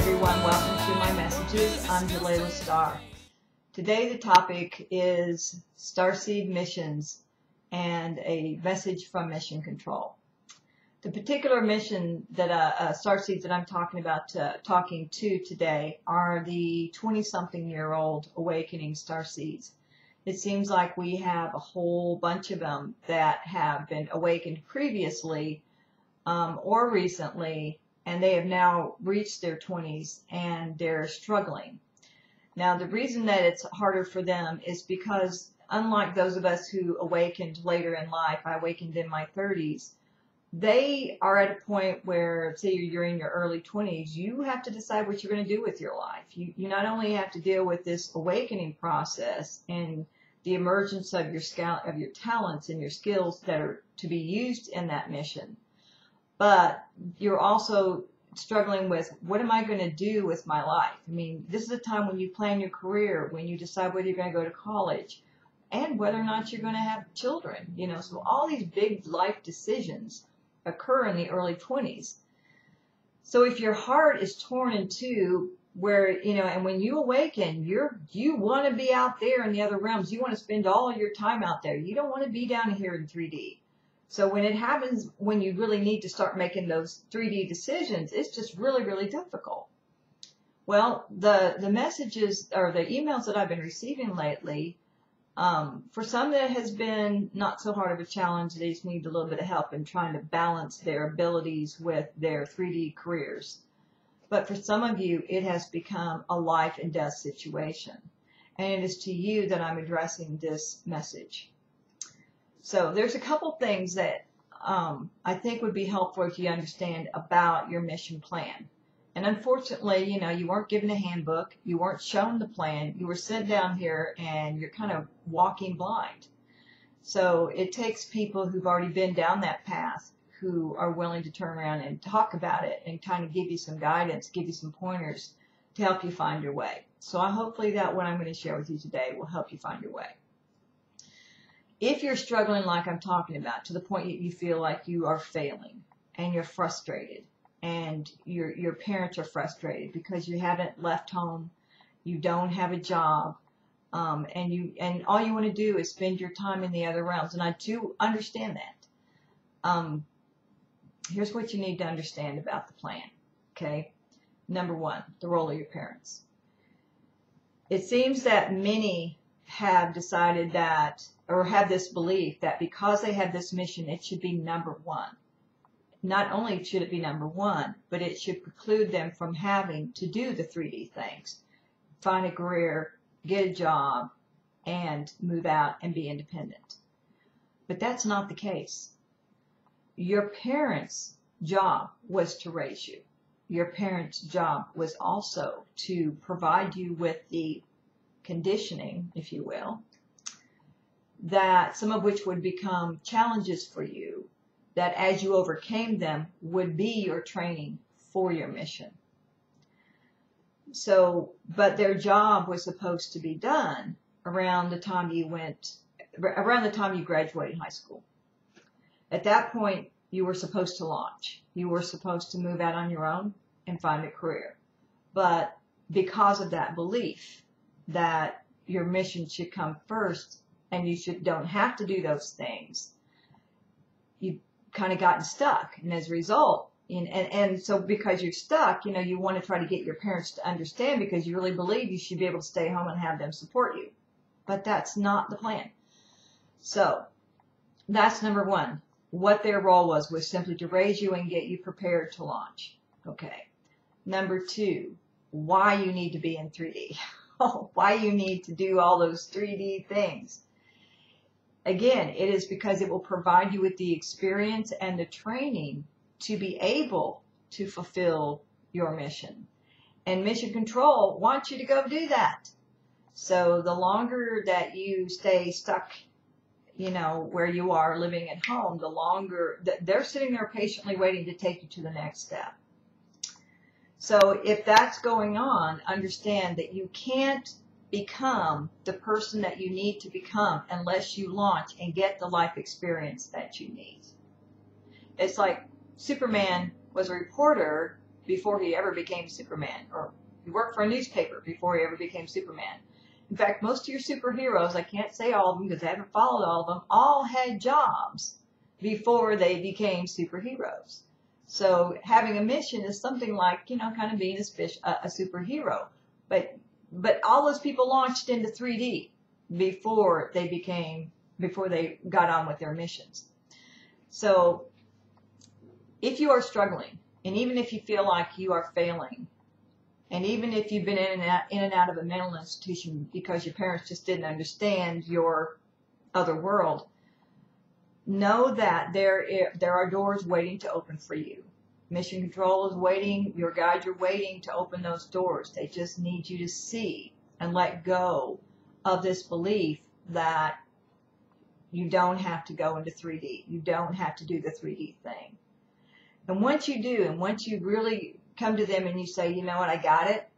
everyone, welcome to my messages. I'm Jalailah Starr. Today the topic is Starseed missions and a message from Mission Control. The particular mission that Starseeds that I'm talking to today are the 20-something-year-old awakening Starseeds. It seems like we have a whole bunch of them that have been awakened previously or recently, and they have now reached their 20s and they're struggling. Now, the reason that it's harder for them is because, unlike those of us who awakened later in life, I awakened in my 30s, they are at a point where, say you're in your early 20s, you have to decide what you're going to do with your life. You not only have to deal with this awakening process and the emergence of your talents and your skills that are to be used in that mission, but you're also struggling with, what am I going to do with my life? I mean, this is a time when you plan your career, when you decide whether you're going to go to college, and whether or not you're going to have children. So all these big life decisions occur in the early 20s. So if your heart is torn in two, where, and when you awaken, you want to be out there in the other realms. You want to spend all your time out there. You don't want to be down here in 3D. So when it happens, when you really need to start making those 3D decisions, it's just really, really difficult. Well, the messages or the emails that I've been receiving lately, for some that has been not so hard of a challenge. They just need a little bit of help in trying to balance their abilities with their 3D careers. But for some of you, it has become a life and death situation. And it is to you that I'm addressing this message. So there's a couple things that I think would be helpful if you understand about your mission plan. And unfortunately, you weren't given a handbook, you weren't shown the plan, you were sent down here and you're kind of walking blind. So it takes people who've already been down that path, who are willing to turn around and talk about it and kind of give you some guidance, give you some pointers to help you find your way. So hopefully that what I'm going to share with you today will help you find your way. If you're struggling like I'm talking about, to the point that you feel like you are failing and you're frustrated and your parents are frustrated because you haven't left home, you don't have a job, and all you want to do is spend your time in the other realms, and I do understand that. Here's what you need to understand about the plan, okay? Number one, the role of your parents. It seems that many have decided that, or have this belief that because they have this mission, it should be number one. Not only should it be number one, but it should preclude them from having to do the 3D things. Find a career, get a job, and move out and be independent. But that's not the case. Your parents' job was to raise you. Your parents' job was also to provide you with the conditioning, if you will, that some of which would become challenges for you, that as you overcame them would be your training for your mission. So, but their job was supposed to be done around the time you graduated high school. At that point, you were supposed to launch. You were supposed to move out on your own and find a career. But because of that belief that your mission should come first and you don't have to do those things, you kind of gotten stuck. And as a result, and so because you're stuck, you want to try to get your parents to understand, because you really believe you should be able to stay home and have them support you. But that's not the plan. So that's number one. What their role was simply to raise you and get you prepared to launch. Okay. Number two, why you need to be in 3D. Why you need to do all those 3D things. Again, it is because it will provide you with the experience and the training to be able to fulfill your mission. And Mission Control wants you to go do that. So the longer that you stay stuck, where you are living at home, the longer that they're sitting there patiently waiting to take you to the next step. So if that's going on, understand that you can't become the person that you need to become unless you launch and get the life experience that you need. It's like Superman was a reporter before he ever became Superman, or he worked for a newspaper before he ever became Superman. In fact, most of your superheroes, I can't say all of them because I haven't followed all of them, all had jobs before they became superheroes. So having a mission is something like, you know, kind of being a superhero. But all those people launched into 3D before they got on with their missions. So if you are struggling, and even if you feel like you are failing, and even if you've been in and out of a mental institution because your parents just didn't understand your other world, know that there are doors waiting to open for you. Mission Control is waiting, your guides are waiting to open those doors. They just need you to see and let go of this belief that you don't have to go into 3D. You don't have to do the 3D thing. And once you do, and once you really come to them and you say, you know what, I got it.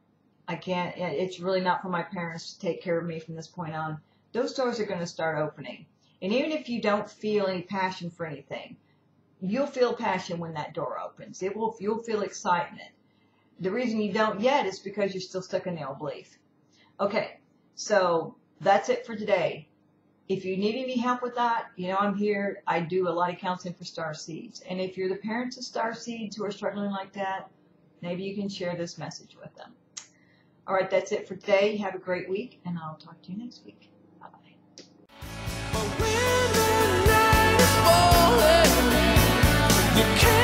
I can't, it's really not for my parents to take care of me from this point on. Those doors are going to start opening. And even if you don't feel any passion for anything, you'll feel passion when that door opens. You'll feel excitement. The reason you don't yet is because you're still stuck in the old belief. Okay, so that's it for today. If you need any help with that, you know, I'm here. I do a lot of counseling for Starseeds. And if you're the parents of Starseeds who are struggling like that, maybe you can share this message with them. All right, that's it for today. Have a great week, and I'll talk to you next week. Bye-bye. You can't